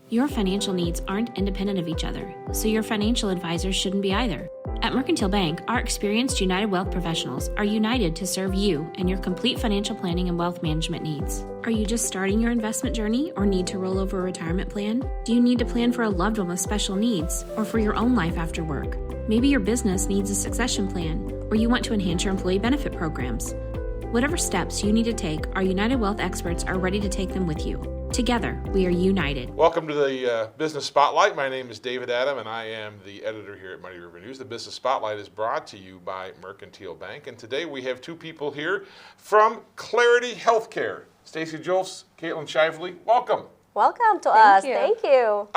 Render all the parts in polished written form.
Your financial needs aren't independent of each other, so your financial advisors shouldn't be either. At Mercantile Bank, our experienced United Wealth professionals are united to serve you and your complete financial planning and wealth management needs. Are you just starting your investment journey or need to roll over a retirement plan? Do you need to plan for a loved one with special needs or for your own life after work? Maybe your business needs a succession plan or you want to enhance your employee benefit programs. Whatever steps you need to take, our United Wealth experts are ready to take them with you. Together, we are united. Welcome to the Business Spotlight. My name is David Adam, and I am the editor here at Muddy River News. The Business Spotlight is brought to you by Mercantile Bank, and today we have two people here from Clarity Healthcare. Stacey, Julifs, Kaitlyn, Shively, welcome. Welcome to us. Thank you.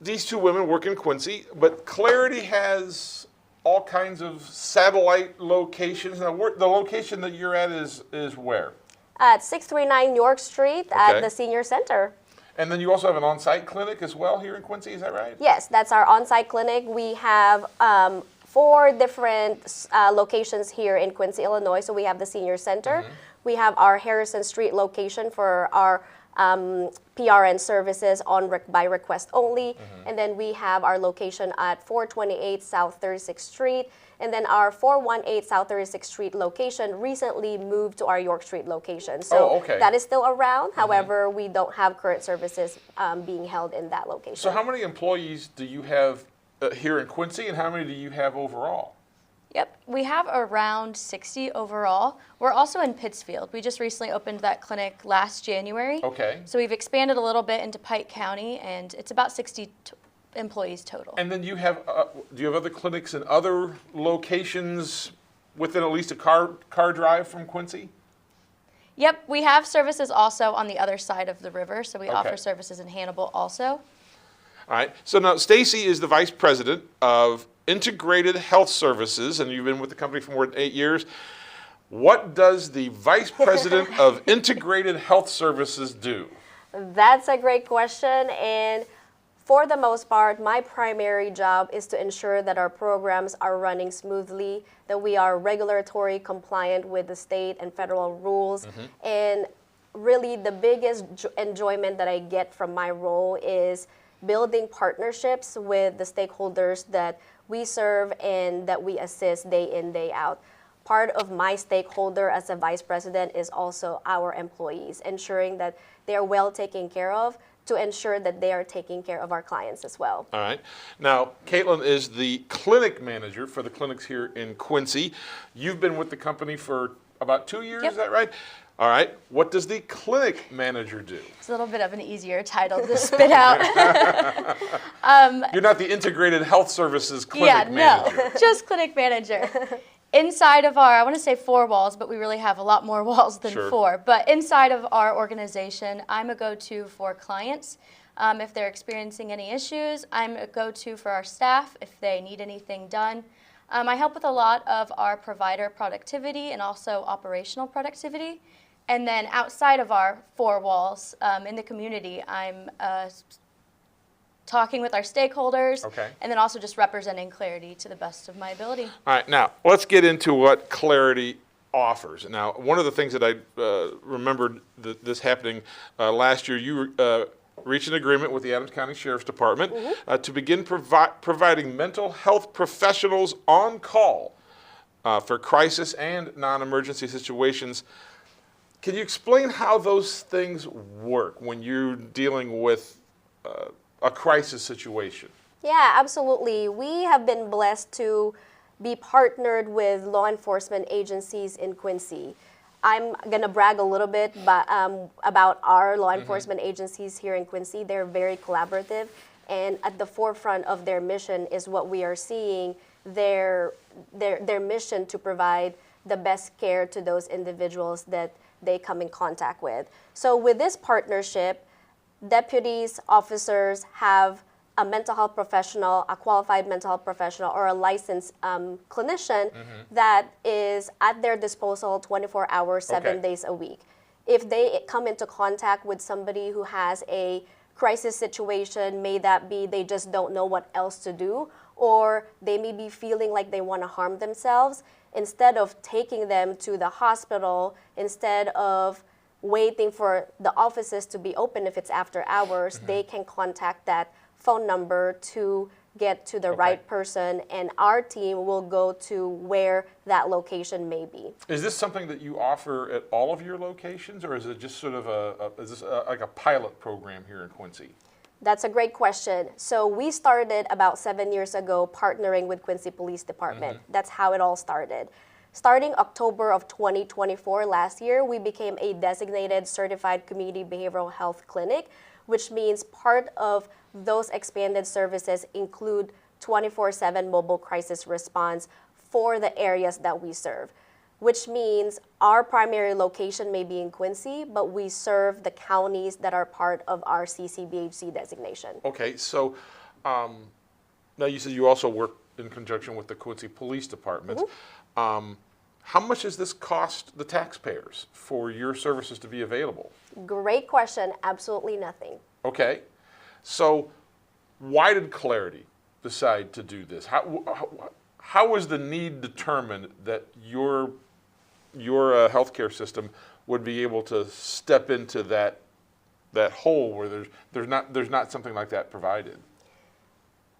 These two women work in Quincy, but Clarity has all kinds of satellite locations. Now, the location that you're at is where? At 639 York Street at the Senior Center. And then you also have an on-site clinic as well here in Quincy, is that right? Yes, that's our on-site clinic. We have 4 different locations here in Quincy, Illinois. So we have the Senior Center. We have our Harrison Street location for our PRN services by request only. And then we have our location at 428 South 36th Street. And then our 418 South 36th Street location recently moved to our York Street location. So that is still around. However, we don't have current services being held in that location. So how many employees do you have here in Quincy, and how many do you have overall? Yep, we have around 60 overall. We're also in Pittsfield. We just recently opened that clinic last January. Okay. So we've expanded a little bit into Pike County, and it's about 60 employees total. And then you have, do you have other clinics in other locations within at least a car drive from Quincy? Yep, we have services also on the other side of the river, so we offer services in Hannibal also. All right, so now Stacey is the Vice President of Integrated Health Services, and you've been with the company for more than 8 years. What does the Vice President of Integrated Health Services do? That's a great question, and for the most part, my primary job is to ensure that our programs are running smoothly, that we are regulatory compliant with the state and federal rules. And really the biggest enjoyment that I get from my role is building partnerships with the stakeholders that we serve and that we assist day in, day out. Part of my stakeholder as a vice president is also our employees, ensuring that they are well taken care of, to ensure that they are taking care of our clients as well. All right. Now, Kaitlyn is the clinic manager for the clinics here in Quincy. You've been with the company for about 2 years, is that right? All right. What does the clinic manager do? It's a little bit of an easier title to spit out. You're not the Integrated Health Services clinic manager. No, just clinic manager. Inside of our, I want to say 4 walls, but we really have a lot more walls than 4. But inside of our organization, I'm a go-to for clients. If they're experiencing any issues, I'm a go-to for our staff if they need anything done. I help with a lot of our provider productivity and also operational productivity. And then outside of our 4 walls, in the community, I'm talking with our stakeholders, and then also just representing Clarity to the best of my ability. All right, now let's get into what Clarity offers. Now, one of the things that I remembered this happening last year, you reached an agreement with the Adams County Sheriff's Department to begin providing mental health professionals on call for crisis and non-emergency situations. Can you explain how those things work when you're dealing with a crisis situation? Yeah, absolutely. We have been blessed to be partnered with law enforcement agencies in Quincy. I'm going to brag a little bit about our law enforcement agencies here in Quincy. They're very collaborative, and at the forefront of their mission is what we are seeing, their mission to provide the best care to those individuals that they come in contact with. So with this partnership, deputies, officers have a mental health professional, a qualified mental health professional, or a licensed clinician that is at their disposal 24 hours, 7 days a week. If they come into contact with somebody who has a crisis situation, may that be they just don't know what else to do, or they may be feeling like they want to harm themselves, instead of taking them to the hospital, instead of waiting for the offices to be open if it's after hours, they can contact that phone number to get to the right person, and our team will go to where that location may be. Is this something that you offer at all of your locations, or is it just sort of like a pilot program here in Quincy? That's a great question. So we started about 7 years ago partnering with Quincy Police Department. That's how it all started. Starting October of 2024 last year, we became a designated certified community behavioral health clinic, which means part of those expanded services include 24/7 mobile crisis response for the areas that we serve, which means our primary location may be in Quincy, but we serve the counties that are part of our CCBHC designation. Okay, so now you said you also work in conjunction with the Quincy Police Department. How much does this cost the taxpayers for your services to be available? Great question. Absolutely nothing. Okay, so why did Clarity decide to do this? How was the need determined that your healthcare system would be able to step into that hole where there's not something like that provided?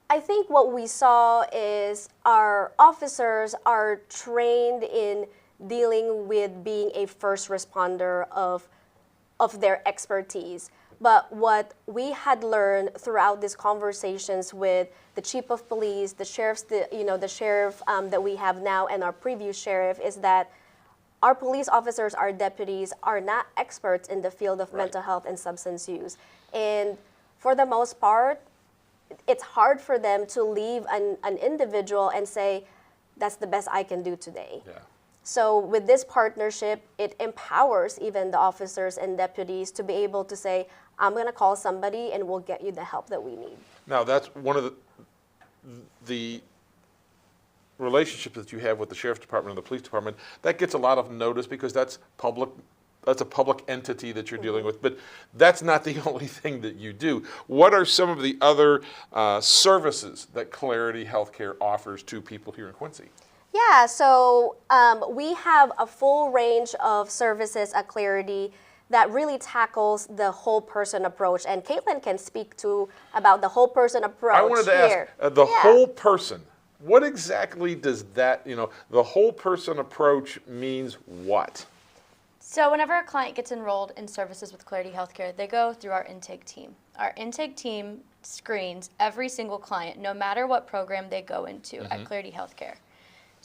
I think what we saw is our officers are trained in dealing with being a first responder of their expertise. But what we had learned throughout these conversations with the chief of police, the sheriffs, the sheriff that we have now, and our previous sheriff, is that our police officers, our deputies, are not experts in the field of mental health and substance use. And for the most part, it's hard for them to leave an individual and say, that's the best I can do today. Yeah. So with this partnership, it empowers even the officers and deputies to be able to say, I'm going to call somebody and we'll get you the help that we need. Now, that's one of the relationships that you have with the Sheriff's Department and the Police Department. That gets a lot of notice because that's a public entity that you're dealing with, but that's not the only thing that you do. What are some of the other services that Clarity Healthcare offers to people here in Quincy? Yeah, so we have a full range of services at Clarity that really tackles the whole person approach, and Kaitlyn can speak to about the whole person approach. I wanted to ask, the whole person, what exactly does that, the whole person approach means what? So whenever a client gets enrolled in services with Clarity Healthcare, they go through our intake team. Our intake team screens every single client, no matter what program they go into at Clarity Healthcare.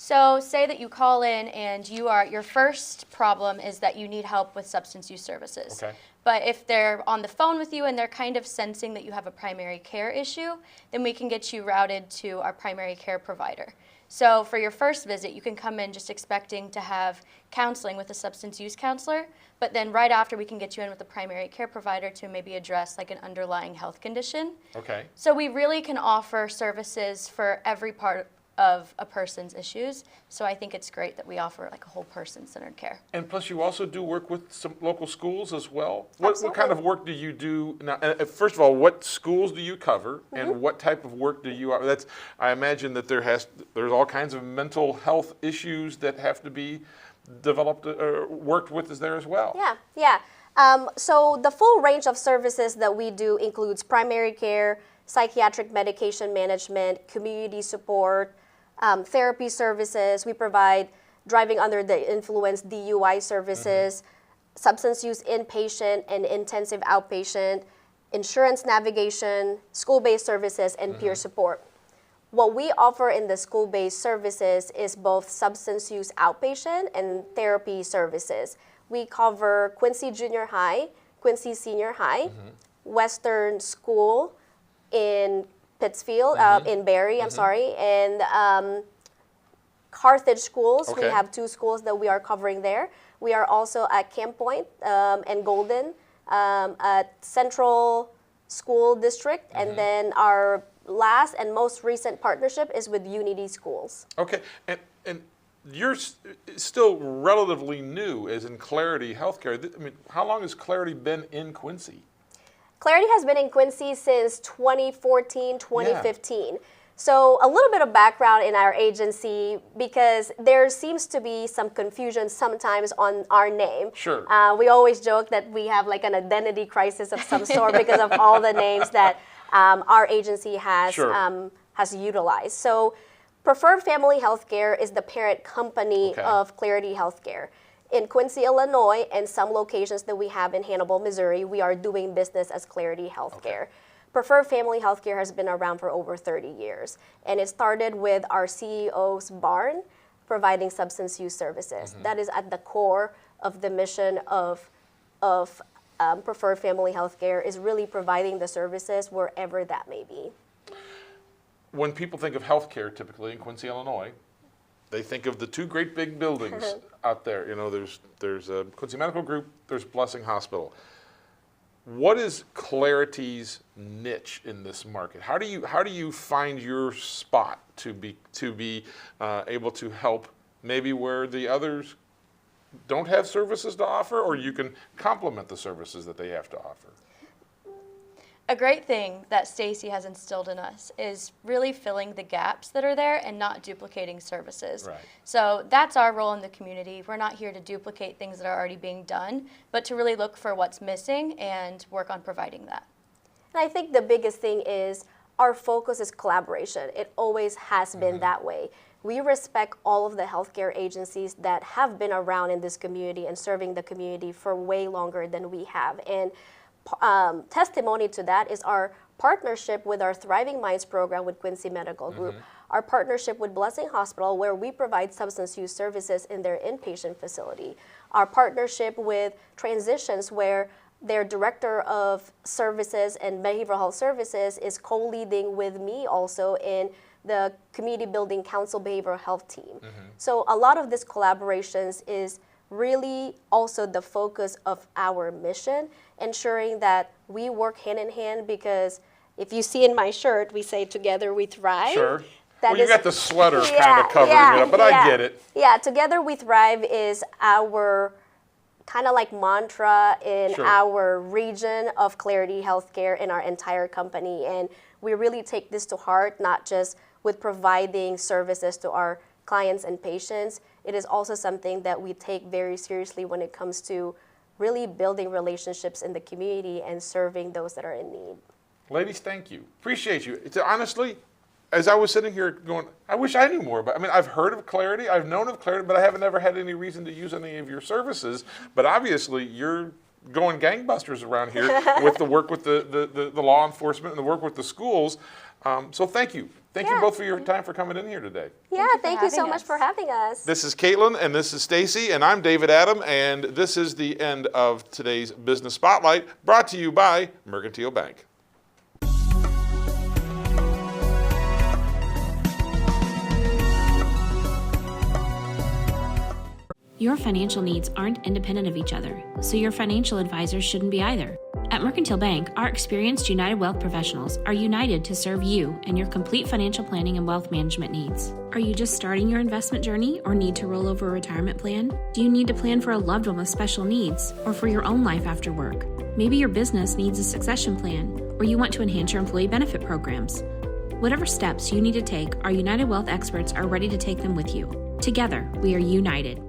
So say that you call in and your first problem is that you need help with substance use services. Okay. But if they're on the phone with you and they're kind of sensing that you have a primary care issue, then we can get you routed to our primary care provider. So for your first visit, you can come in just expecting to have counseling with a substance use counselor, but then right after we can get you in with a primary care provider to maybe address like an underlying health condition. Okay. So we really can offer services for every part of a person's issues. So I think it's great that we offer like a whole person-centered care. And plus you also do work with some local schools as well. What kind of work do you do now? First of all, what schools do you cover and what type of work do you, I imagine that there's all kinds of mental health issues that have to be developed or worked with there as well. Yeah. So the full range of services that we do includes primary care, psychiatric medication management, community support, therapy services. We provide driving under the influence DUI services, substance use inpatient and intensive outpatient, insurance navigation, school-based services, and peer support. What we offer in the school-based services is both substance use outpatient and therapy services. We cover Quincy Junior High, Quincy Senior High, Western School in Pittsfield, in Barrie, and Carthage schools. Okay. We have 2 schools that we are covering there. We are also at Camp Point and Golden, at Central School District, and then our last and most recent partnership is with Unity Schools. Okay, and you're still relatively new as in Clarity Healthcare. I mean, how long has Clarity been in Quincy? Clarity has been in Quincy since 2014, 2015. So a little bit of background in our agency, because there seems to be some confusion sometimes on our name. Sure. We always joke that we have like an identity crisis of some sort because of all the names that our agency has has utilized. So Preferred Family Healthcare is the parent company of Clarity Healthcare. In Quincy, Illinois, and some locations that we have in Hannibal, Missouri, we are doing business as Clarity Healthcare. Preferred Family Healthcare has been around for over 30 years, and it started with our CEO's barn providing substance use services. That is at the core of the mission of Preferred Family Healthcare, is really providing the services wherever that may be. When people think of healthcare, typically in Quincy, Illinois, they think of the two great big buildings out there. You know, there's a Quincy Medical Group, there's Blessing Hospital. What is Clarity's niche in this market? How do you find your spot to be able to help maybe where the others don't have services to offer, or you can complement the services that they have to offer? A great thing that Stacey has instilled in us is really filling the gaps that are there and not duplicating services. Right. So that's our role in the community. We're not here to duplicate things that are already being done, but to really look for what's missing and work on providing that. And I think the biggest thing is our focus is collaboration. It always has been that way. We respect all of the healthcare agencies that have been around in this community and serving the community for way longer than we have. And testimony to that is our partnership with our Thriving Minds program with Quincy Medical Group, our partnership with Blessing Hospital, where we provide substance use services in their inpatient facility, our partnership with Transitions, where their director of services and behavioral health services is co-leading with me also in the Community Building Council Behavioral Health team. So a lot of this collaborations is really also the focus of our mission, ensuring that we work hand in hand, because if you see in my shirt, we say together we thrive. Sure. Well, you got the sweater kind of covering it up, but I get it. Yeah, together we thrive is our kind of like mantra in our region of Clarity Healthcare in our entire company. And we really take this to heart, not just with providing services to our clients and patients. It is also something that we take very seriously when it comes to really building relationships in the community and serving those that are in need. Ladies, thank you. Appreciate you. It's, honestly, as I was sitting here going, I wish I knew more. But I mean, I've heard of Clarity, I've known of Clarity, but I haven't ever had any reason to use any of your services. But obviously, you're going gangbusters around here with the work with the law enforcement and the work with the schools. So thank you. Thank you both for your time for coming in here today. Yeah, thank you so much for having us. This is Kaitlyn, and this is Stacey, and I'm David Adam, and this is the end of today's Business Spotlight, brought to you by Mercantilie Bank. Your financial needs aren't independent of each other, so your financial advisors shouldn't be either. At Mercantile Bank, our experienced United Wealth professionals are united to serve you and your complete financial planning and wealth management needs. Are you just starting your investment journey or need to roll over a retirement plan? Do you need to plan for a loved one with special needs or for your own life after work? Maybe your business needs a succession plan or you want to enhance your employee benefit programs. Whatever steps you need to take, our United Wealth experts are ready to take them with you. Together, we are united.